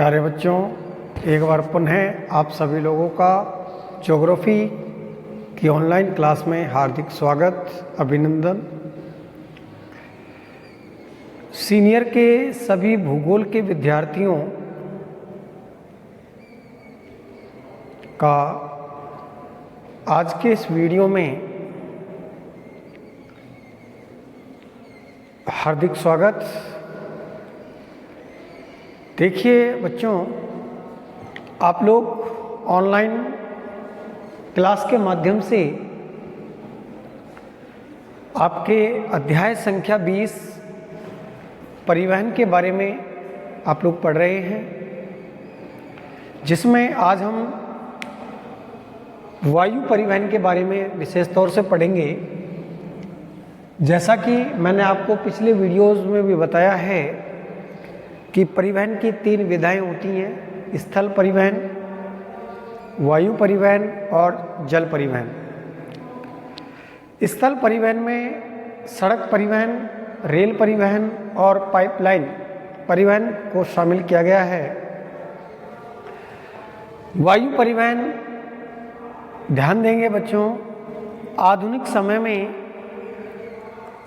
प्यारे बच्चों, एक बार पुनः आप सभी लोगों का ज्योग्राफी की ऑनलाइन क्लास में हार्दिक स्वागत, अभिनंदन। सीनियर के सभी भूगोल के विद्यार्थियों का आज के इस वीडियो में हार्दिक स्वागत। देखिए बच्चों, आप लोग ऑनलाइन क्लास के माध्यम से आपके अध्याय संख्या 20 परिवहन के बारे में आप लोग पढ़ रहे हैं, जिसमें आज हम वायु परिवहन के बारे में विशेष तौर से पढ़ेंगे। जैसा कि मैंने आपको पिछले वीडियोस में भी बताया है कि परिवहन की 3 विधाएं होती हैं: स्थल परिवहन, वायु परिवहन और जल परिवहन। स्थल परिवहन में सड़क परिवहन, रेल परिवहन और पाइपलाइन परिवहन को शामिल किया गया है। वायु परिवहन, ध्यान देंगे बच्चों, आधुनिक समय में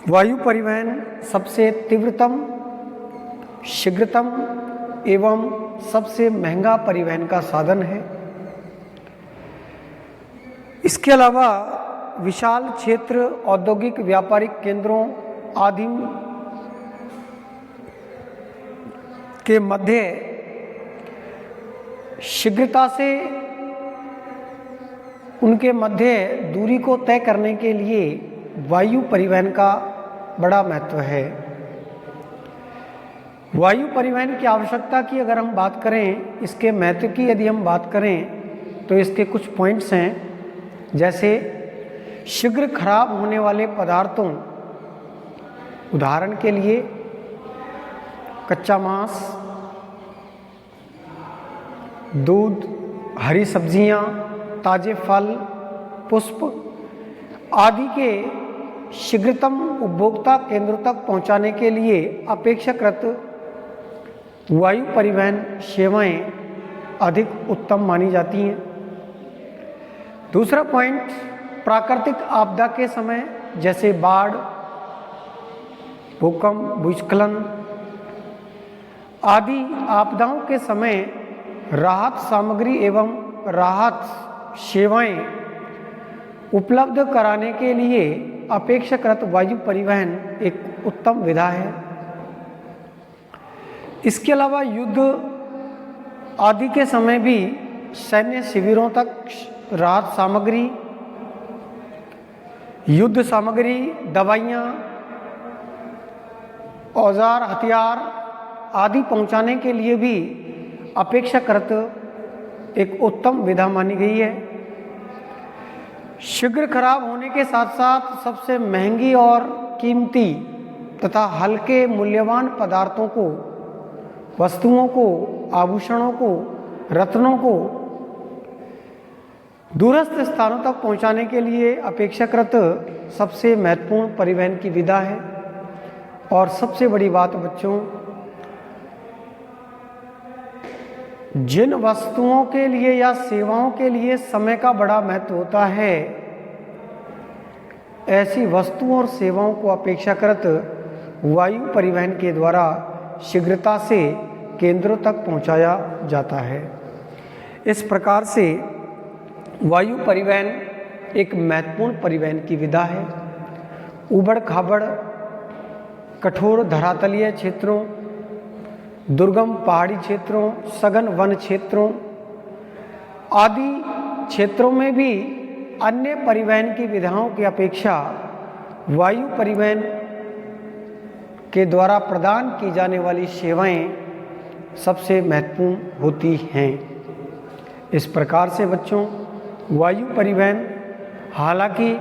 वायु परिवहन सबसे तीव्रतम, शीघ्रतम एवं सबसे महंगा परिवहन का साधन है। इसके अलावा विशाल क्षेत्र, औद्योगिक व्यापारिक केंद्रों आदि के मध्य शीघ्रता से उनके मध्य दूरी को तय करने के लिए वायु परिवहन का बड़ा महत्व है। वायु परिवहन की आवश्यकता की अगर हम बात करें, इसके महत्व की यदि हम बात करें तो इसके कुछ पॉइंट्स हैं। जैसे शीघ्र खराब होने वाले पदार्थों, उदाहरण के लिए कच्चा मांस, दूध, हरी सब्जियां, ताजे फल, पुष्प आदि के शीघ्रतम उपभोक्ता केंद्रों तक पहुंचाने के लिए अपेक्षाकृत वायु परिवहन सेवाएं अधिक उत्तम मानी जाती हैं। दूसरा पॉइंट, प्राकृतिक आपदा के समय जैसे बाढ़, भूकंप, भूस्खलन आदि आपदाओं के समय राहत सामग्री एवं राहत सेवाएं उपलब्ध कराने के लिए अपेक्षाकृत वायु परिवहन एक उत्तम विधा है। इसके अलावा युद्ध आदि के समय भी सैन्य शिविरों तक राहत सामग्री, युद्ध सामग्री, दवाइयाँ, औजार, हथियार आदि पहुंचाने के लिए भी अपेक्षाकृत एक उत्तम विधा मानी गई है। शीघ्र खराब होने के साथ साथ सबसे महंगी और कीमती तथा हल्के मूल्यवान पदार्थों को, वस्तुओं को, आभूषणों को, रत्नों को दूरस्थ स्थानों तक पहुंचाने के लिए अपेक्षाकृत सबसे महत्वपूर्ण परिवहन की विधा है। और सबसे बड़ी बात बच्चों, जिन वस्तुओं के लिए या सेवाओं के लिए समय का बड़ा महत्व होता है, ऐसी वस्तुओं और सेवाओं को अपेक्षाकृत वायु परिवहन के द्वारा शीघ्रता से केंद्रों तक पहुंचाया जाता है। इस प्रकार से वायु परिवहन एक महत्वपूर्ण परिवहन की विधा है। उबड़ खाबड़, कठोर धरातलीय क्षेत्रों, दुर्गम पहाड़ी क्षेत्रों, सघन वन क्षेत्रों आदि क्षेत्रों में भी अन्य परिवहन की विधाओं की अपेक्षा वायु परिवहन के द्वारा प्रदान की जाने वाली सेवाएं सबसे महत्वपूर्ण होती हैं। इस प्रकार से बच्चों, वायु परिवहन हालांकि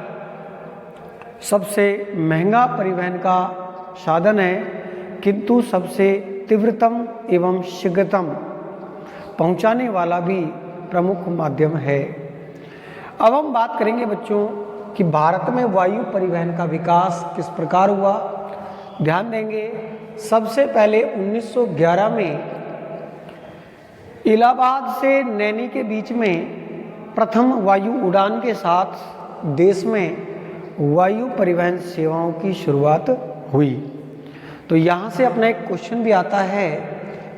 सबसे महंगा परिवहन का साधन है, किंतु सबसे तीव्रतम एवं शीघ्रतम पहुंचाने वाला भी प्रमुख माध्यम है। अब हम बात करेंगे बच्चों कि भारत में वायु परिवहन का विकास किस प्रकार हुआ। ध्यान देंगे, सबसे पहले 1911 में इलाहाबाद से नैनी के बीच में प्रथम वायु उड़ान के साथ देश में वायु परिवहन सेवाओं की शुरुआत हुई। तो यहाँ से अपना एक क्वेश्चन भी आता है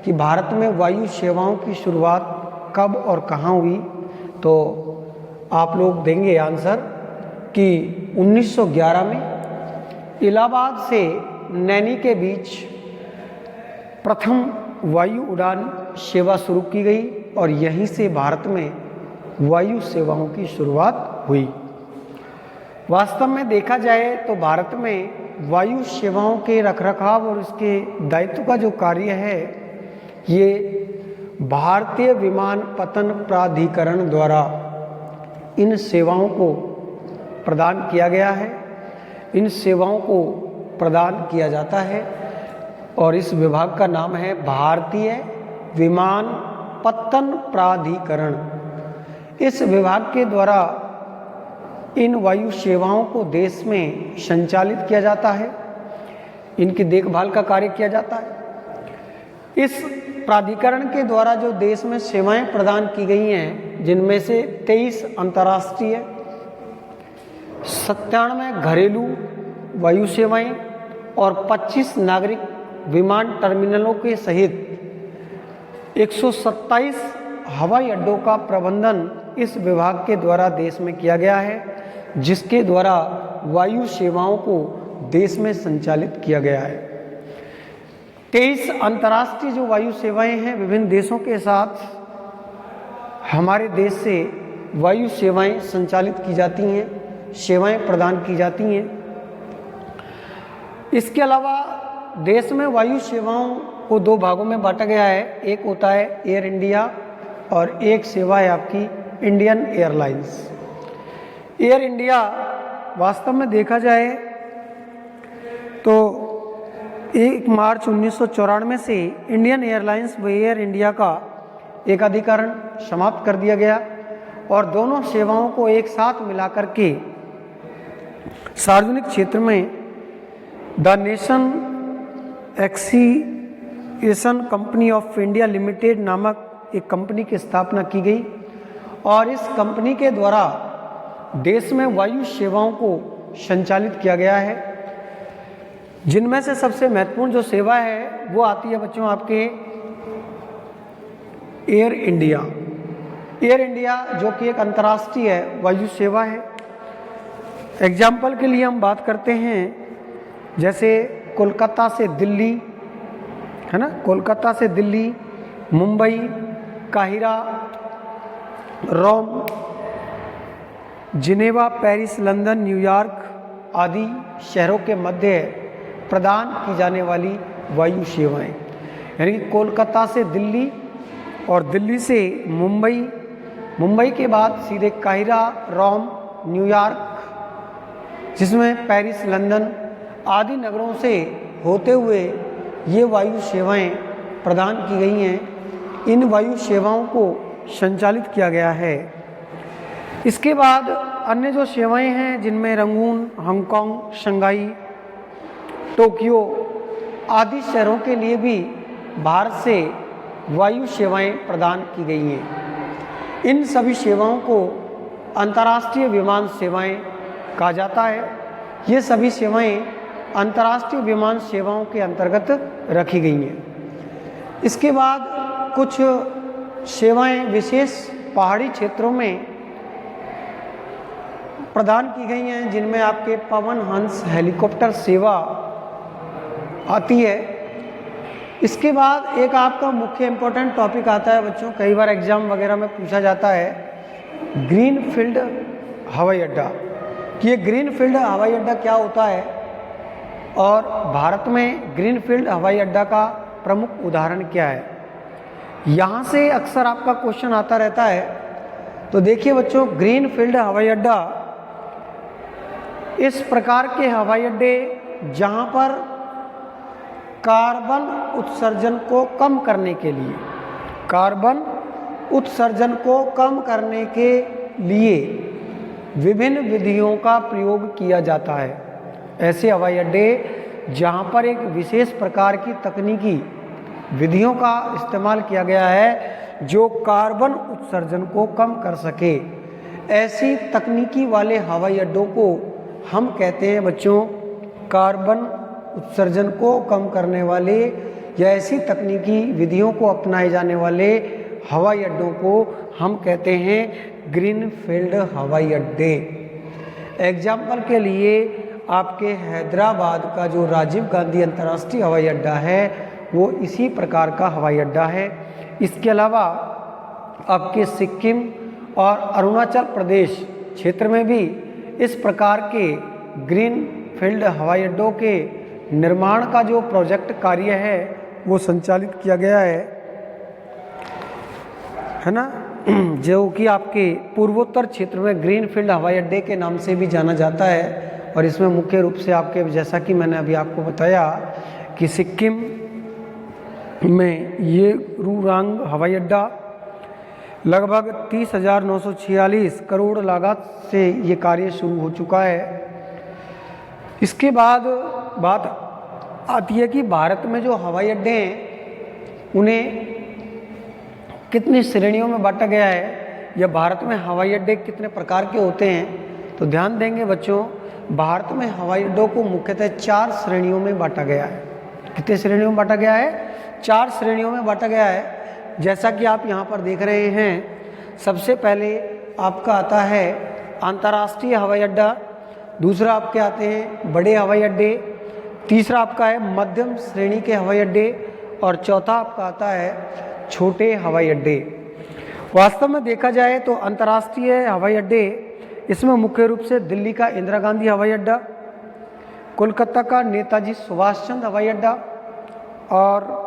कि भारत में वायु सेवाओं की शुरुआत कब और कहाँ हुई। तो आप लोग देंगे आंसर कि 1911 में इलाहाबाद से नैनी के बीच प्रथम वायु उड़ान सेवा शुरू की गई और यहीं से भारत में वायु सेवाओं की शुरुआत हुई। वास्तव में देखा जाए तो भारत में वायु सेवाओं के रखरखाव और उसके दायित्व का जो कार्य है ये भारतीय विमानपत्तन प्राधिकरण द्वारा इन सेवाओं को प्रदान किया गया है। इन सेवाओं को प्रदान किया जाता है और इस विभाग का नाम है भारतीय विमानपत्तन प्राधिकरण। इस विभाग के द्वारा इन वायु सेवाओं को देश में संचालित किया जाता है, इनकी देखभाल का कार्य किया जाता है। इस प्राधिकरण के द्वारा जो देश में सेवाएं प्रदान की गई हैं, जिनमें से 23 अंतर्राष्ट्रीय, 97 घरेलू वायु सेवाएं और 25 नागरिक विमान टर्मिनलों के सहित 127 हवाई अड्डों का प्रबंधन इस विभाग के द्वारा देश में किया गया है, जिसके द्वारा वायु सेवाओं को देश में संचालित किया गया है। 23 अंतर्राष्ट्रीय जो वायु सेवाएं हैं, विभिन्न देशों के साथ हमारे देश से वायु सेवाएं संचालित की जाती हैं, सेवाएं प्रदान की जाती हैं। इसके अलावा देश में वायु सेवाओं को दो भागों में बांटा गया है। एक होता है एयर इंडिया और एक सेवा है आपकी इंडियन एयरलाइंस। एयर इंडिया वास्तव में देखा जाए तो 1 मार्च 1994 से इंडियन एयरलाइंस व एयर इंडिया का एकाधिकरण समाप्त कर दिया गया और दोनों सेवाओं को एक साथ मिलाकर के सार्वजनिक क्षेत्र में the nation aviation company of India limited नामक एक कंपनी की स्थापना की गई और इस कंपनी के द्वारा देश में वायु सेवाओं को संचालित किया गया है, जिनमें से सबसे महत्वपूर्ण जो सेवा है वो आती है बच्चों आपके एयर इंडिया। एयर इंडिया जो कि एक अंतर्राष्ट्रीय वायु सेवा है। एग्जाम्पल के लिए हम बात करते हैं, जैसे कोलकाता से दिल्ली, है ना, कोलकाता से दिल्ली, मुंबई, काहिरा, रोम, जिनेवा, पेरिस, लंदन, न्यूयॉर्क आदि शहरों के मध्य प्रदान की जाने वाली वायु सेवाएं, यानी कि कोलकाता से दिल्ली और दिल्ली से मुंबई, मुंबई के बाद सीधे काहिरा, रोम, न्यूयॉर्क, जिसमें पेरिस, लंदन आदि नगरों से होते हुए ये वायु सेवाएं प्रदान की गई हैं। इन वायु सेवाओं को संचालित किया गया है। इसके बाद अन्य जो सेवाएं हैं, जिनमें रंगून, हांगकांग, शंघाई, टोक्यो आदि शहरों के लिए भी भारत से वायु सेवाएं प्रदान की गई हैं। इन सभी सेवाओं को अंतर्राष्ट्रीय विमान सेवाएं कहा जाता है। ये सभी सेवाएं अंतर्राष्ट्रीय विमान सेवाओं के अंतर्गत रखी गई हैं। इसके बाद कुछ सेवाएं विशेष पहाड़ी क्षेत्रों में प्रदान की गई हैं, जिनमें आपके पवन हंस हेलीकॉप्टर सेवा आती है। इसके बाद एक आपका मुख्य इम्पोर्टेंट टॉपिक आता है बच्चों, कई बार एग्जाम वगैरह में पूछा जाता है, ग्रीन फील्ड हवाई अड्डा। कि ये ग्रीन फील्ड हवाई अड्डा क्या होता है और भारत में ग्रीन फील्ड हवाई अड्डा का प्रमुख उदाहरण क्या है। यहाँ से अक्सर आपका क्वेश्चन आता रहता है। तो देखिए बच्चों, ग्रीन फील्ड हवाई अड्डा इस प्रकार के हवाई अड्डे जहाँ पर कार्बन उत्सर्जन को कम करने के लिए, कार्बन उत्सर्जन को कम करने के लिए विभिन्न विधियों का प्रयोग किया जाता है। ऐसे हवाई अड्डे जहाँ पर एक विशेष प्रकार की तकनीकी विधियों का इस्तेमाल किया गया है जो कार्बन उत्सर्जन को कम कर सके। ऐसी तकनीकी वाले हवाई अड्डों को हम कहते हैं बच्चों कार्बन उत्सर्जन को कम करने वाले या ऐसी तकनीकी विधियों को अपनाए जाने वाले हवाई अड्डों को हम कहते हैं ग्रीनफील्ड हवाई अड्डे। एग्जाम्पल के लिए आपके हैदराबाद का जो राजीव गांधी अंतर्राष्ट्रीय हवाई अड्डा है वो इसी प्रकार का हवाई अड्डा है। इसके अलावा आपके सिक्किम और अरुणाचल प्रदेश क्षेत्र में भी इस प्रकार के ग्रीनफील्ड हवाई अड्डों के निर्माण का जो प्रोजेक्ट कार्य है वो संचालित किया गया है ना, जो कि आपके पूर्वोत्तर क्षेत्र में ग्रीनफील्ड हवाई अड्डे के नाम से भी जाना जाता है। और इसमें मुख्य रूप से आपके जैसा कि मैंने अभी आपको बताया कि सिक्किम में ये रूरांग हवाई अड्डा लगभग 30,946 करोड़ लागत से ये कार्य शुरू हो चुका है। इसके बाद बात आती है कि भारत में जो हवाई अड्डे हैं उन्हें कितनी श्रेणियों में बांटा गया है या भारत में हवाई अड्डे कितने प्रकार के होते हैं। तो ध्यान देंगे बच्चों, भारत में हवाई अड्डों को मुख्यतः 4 श्रेणियों में बांटा गया है। कितने श्रेणियों में बांटा गया है? 4 श्रेणियों में बांटा गया है। जैसा कि आप यहाँ पर देख रहे हैं, सबसे पहले आपका आता है अंतर्राष्ट्रीय हवाई अड्डा, दूसरा आपके आते हैं बड़े हवाई अड्डे, तीसरा आपका है मध्यम श्रेणी के हवाई अड्डे और चौथा आपका आता है छोटे हवाई अड्डे। वास्तव में देखा जाए तो अंतर्राष्ट्रीय हवाई अड्डे इसमें मुख्य रूप से दिल्ली का इंदिरा गांधी हवाई अड्डा, कोलकाता का नेताजी सुभाष चंद्र हवाई अड्डा और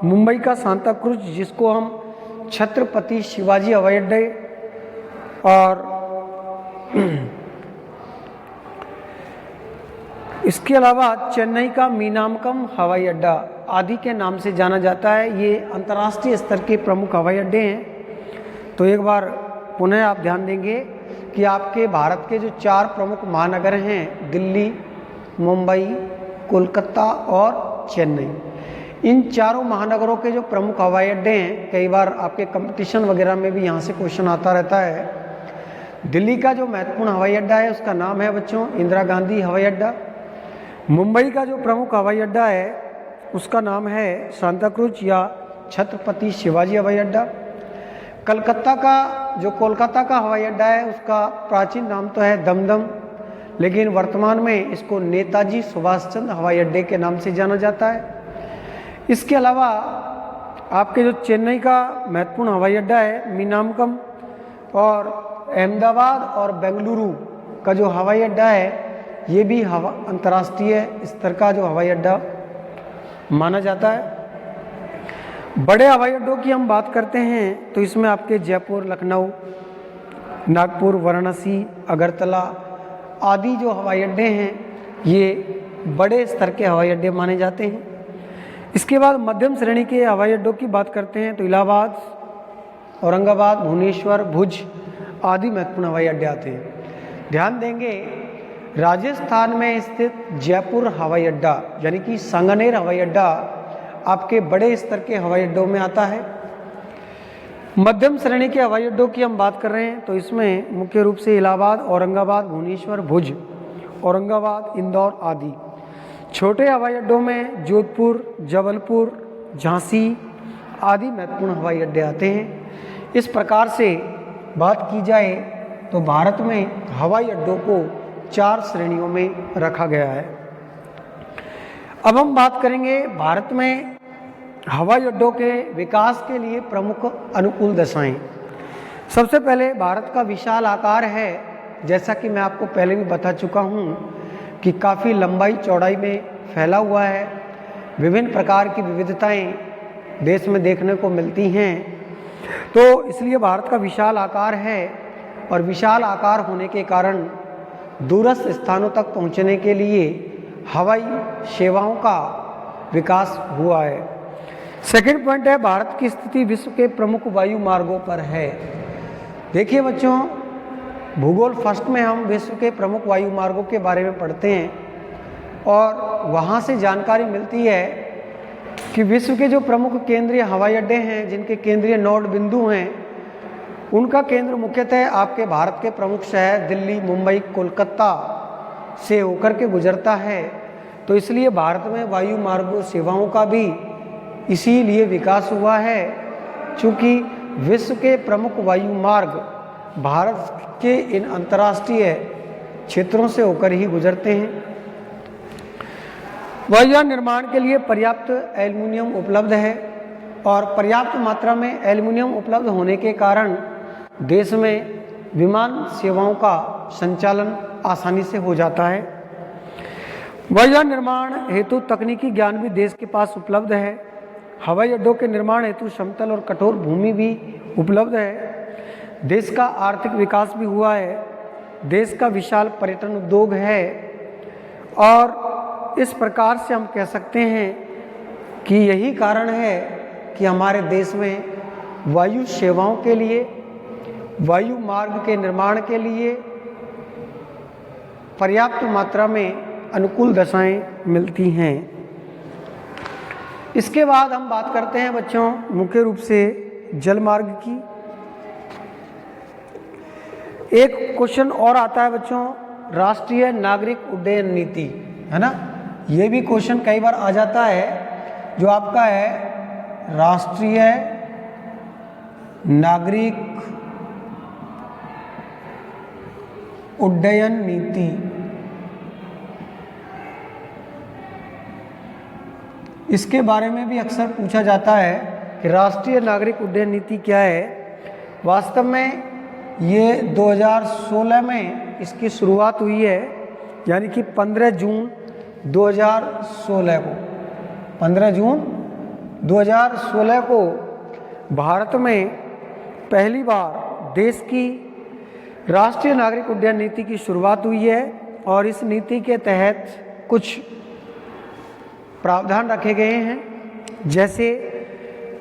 मुंबई का सांता क्रूज जिसको हम छत्रपति शिवाजी हवाई अड्डे और इसके अलावा चेन्नई का मीनामकम हवाई अड्डा आदि के नाम से जाना जाता है। ये अंतर्राष्ट्रीय स्तर के प्रमुख हवाई अड्डे हैं। तो एक बार पुनः आप ध्यान देंगे कि आपके भारत के जो 4 प्रमुख महानगर हैं दिल्ली, मुंबई, कोलकाता और चेन्नई, इन चारों महानगरों के जो प्रमुख हवाई अड्डे हैं, कई बार आपके कंपटीशन वगैरह में भी यहाँ से क्वेश्चन आता रहता है। दिल्ली का जो महत्वपूर्ण हवाई अड्डा है उसका नाम है बच्चों इंदिरा गांधी हवाई अड्डा। मुंबई का जो प्रमुख हवाई अड्डा है उसका नाम है सांता क्रूज या छत्रपति शिवाजी हवाई अड्डा। कोलकाता का हवाई अड्डा है उसका प्राचीन नाम तो है दमदम, लेकिन वर्तमान में इसको नेताजी सुभाष चंद्र हवाई अड्डे के नाम से जाना जाता है। इसके अलावा आपके जो चेन्नई का महत्वपूर्ण हवाई अड्डा है मीनामकम, और अहमदाबाद और बेंगलुरु का जो हवाई अड्डा है ये भी अंतर्राष्ट्रीय स्तर का जो हवाई अड्डा माना जाता है। बड़े हवाई अड्डों की हम बात करते हैं तो इसमें आपके जयपुर, लखनऊ, नागपुर, वाराणसी, अगरतला आदि जो हवाई अड्डे हैं ये बड़े स्तर के हवाई अड्डे माने जाते हैं। इसके बाद मध्यम श्रेणी के हवाई अड्डों की बात करते हैं तो इलाहाबाद, औरंगाबाद, भुवनेश्वर, भुज आदि महत्वपूर्ण हवाई अड्डे आते हैं। ध्यान देंगे राजस्थान में स्थित जयपुर हवाई अड्डा यानी कि सांगानेर हवाई अड्डा आपके बड़े स्तर के हवाई अड्डों में आता है। मध्यम श्रेणी के हवाई अड्डों की हम बात कर रहे हैं तो इसमें मुख्य रूप से इलाहाबाद, औरंगाबाद, भुवनेश्वर, भुज, औरंगाबाद, इंदौर आदि। छोटे हवाई अड्डों में जोधपुर, जबलपुर, झांसी आदि महत्वपूर्ण हवाई अड्डे आते हैं। इस प्रकार से बात की जाए तो भारत में हवाई अड्डों को 4 श्रेणियों में रखा गया है। अब हम बात करेंगे भारत में हवाई अड्डों के विकास के लिए प्रमुख अनुकूल दशाएं। सबसे पहले भारत का विशाल आकार है, जैसा कि मैं आपको पहले भी बता चुका हूं कि काफ़ी लंबाई चौड़ाई में फैला हुआ है। विभिन्न प्रकार की विविधताएं देश में देखने को मिलती हैं, तो इसलिए भारत का विशाल आकार है और विशाल आकार होने के कारण दूरस्थ स्थानों तक पहुंचने के लिए हवाई सेवाओं का विकास हुआ है। सेकंड पॉइंट है भारत की स्थिति विश्व के प्रमुख वायु मार्गों पर है। देखिए बच्चों, भूगोल फर्स्ट में हम विश्व के प्रमुख वायु मार्गों के बारे में पढ़ते हैं और वहाँ से जानकारी मिलती है कि विश्व के जो प्रमुख केंद्रीय हवाई अड्डे हैं, जिनके केंद्रीय नोड बिंदु हैं, उनका केंद्र मुख्यतः आपके भारत के प्रमुख शहर दिल्ली, मुंबई, कोलकाता से होकर के गुजरता है। तो इसलिए भारत में वायु मार्ग सेवाओं का भी इसीलिए विकास हुआ है, चूँकि विश्व के प्रमुख वायु मार्ग भारत के इन अंतर्राष्ट्रीय क्षेत्रों से होकर ही गुजरते हैं। वायुयान निर्माण के लिए पर्याप्त एल्युमिनियम उपलब्ध है और पर्याप्त मात्रा में एल्युमिनियम उपलब्ध होने के कारण देश में विमान सेवाओं का संचालन आसानी से हो जाता है। वायुयान निर्माण हेतु तकनीकी ज्ञान भी देश के पास उपलब्ध है। हवाई अड्डों के निर्माण हेतु समतल और कठोर भूमि भी उपलब्ध है। देश का आर्थिक विकास भी हुआ है। देश का विशाल पर्यटन उद्योग है और इस प्रकार से हम कह सकते हैं कि यही कारण है कि हमारे देश में वायु सेवाओं के लिए, वायु मार्ग के निर्माण के लिए पर्याप्त मात्रा में अनुकूल दशाएं मिलती हैं। इसके बाद हम बात करते हैं बच्चों मुख्य रूप से जल मार्ग की। एक क्वेश्चन और आता है बच्चों, राष्ट्रीय नागरिक उड्डयन नीति, है ना। ये भी क्वेश्चन कई बार आ जाता है जो आपका है राष्ट्रीय नागरिक उड्डयन नीति। इसके बारे में भी अक्सर पूछा जाता है कि राष्ट्रीय नागरिक उड्डयन नीति क्या है। वास्तव में ये 2016 में इसकी शुरुआत हुई है, यानी कि 15 जून 2016 को 15 जून 2016 को भारत में पहली बार देश की राष्ट्रीय नागरिक उड्डयन नीति की शुरुआत हुई है और इस नीति के तहत कुछ प्रावधान रखे गए हैं। जैसे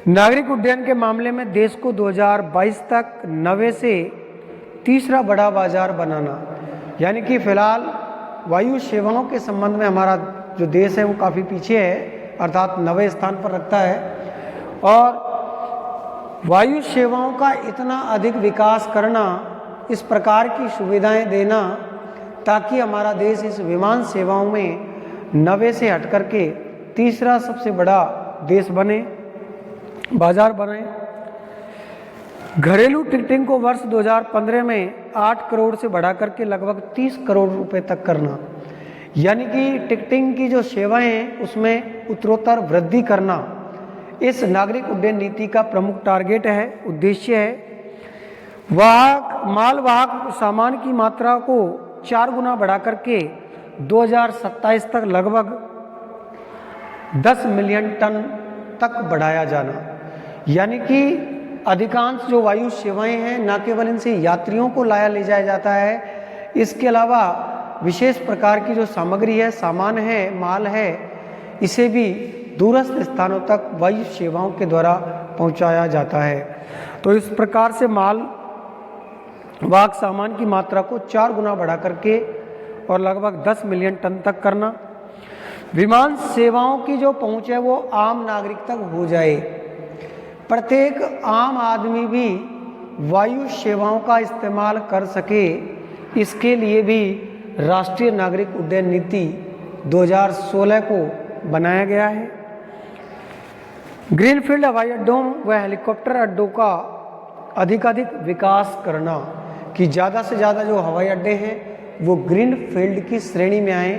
नागरिक उड्डयन के मामले में देश को 2022 तक 90 से तीसरा बड़ा बाजार बनाना, यानी कि फिलहाल वायु सेवाओं के संबंध में हमारा जो देश है वो काफ़ी पीछे है, अर्थात 90वें स्थान पर रखता है। और वायु सेवाओं का इतना अधिक विकास करना, इस प्रकार की सुविधाएं देना ताकि हमारा देश इस विमान सेवाओं में 90 से हट करके तीसरा सबसे बड़ा देश बने, बाजार बने। घरेलू टिकटिंग को वर्ष 2015 में 8 करोड़ से बढ़ा करके लगभग 30 करोड़ रुपए तक करना, यानी कि टिकटिंग की जो सेवाएं हैं उसमें उत्तरोत्तर वृद्धि करना इस नागरिक उड्डयन नीति का प्रमुख टारगेट है, उद्देश्य है। मालवाहक सामान की मात्रा को 4 गुना बढ़ा करके 2027 तक लगभग 10 मिलियन टन तक बढ़ाया जाना, यानी कि अधिकांश जो वायु सेवाएं हैं न केवल इनसे यात्रियों को लाया ले जाया जाता है, इसके अलावा विशेष प्रकार की जो सामग्री है, सामान है, माल है, इसे भी दूरस्थ स्थानों तक वायु सेवाओं के द्वारा पहुंचाया जाता है। तो इस प्रकार से माल वाहक सामान की मात्रा को 4 गुना बढ़ा करके और लगभग 10 मिलियन टन तक करना। विमान सेवाओं की जो पहुंच है वो आम नागरिक तक हो जाए, प्रत्येक आम आदमी भी वायु सेवाओं का इस्तेमाल कर सके, इसके लिए भी राष्ट्रीय नागरिक उड्डयन नीति 2016 को बनाया गया है। ग्रीनफील्ड हवाई अड्डों व हेलीकॉप्टर अड्डों का अधिकाधिक विकास करना, कि ज़्यादा से ज़्यादा जो हवाई अड्डे हैं वो ग्रीनफील्ड की श्रेणी में आए,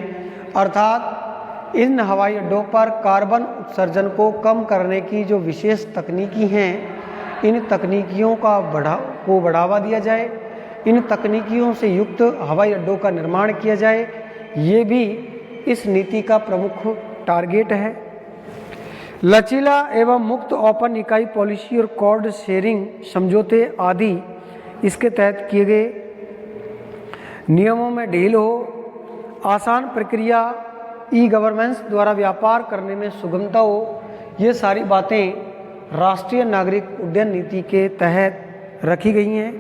अर्थात इन हवाई अड्डों पर कार्बन उत्सर्जन को कम करने की जो विशेष तकनीकी हैं, इन तकनीकियों का बढ़ावा दिया जाए, इन तकनीकियों से युक्त हवाई अड्डों का निर्माण किया जाए, ये भी इस नीति का प्रमुख टारगेट है। लचीला एवं मुक्त ओपन इकाई पॉलिसी और कॉर्ड शेयरिंग समझौते आदि इसके तहत किए गए। नियमों में ढील हो, आसान प्रक्रिया, ई गवर्नेंस द्वारा व्यापार करने में सुगमता हो, ये सारी बातें राष्ट्रीय नागरिक उड्डयन नीति के तहत रखी गई हैं।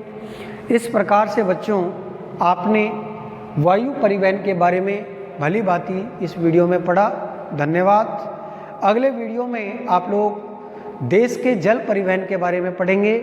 इस प्रकार से बच्चों आपने वायु परिवहन के बारे में भली भांति इस वीडियो में पढ़ा। धन्यवाद। अगले वीडियो में आप लोग देश के जल परिवहन के बारे में पढ़ेंगे।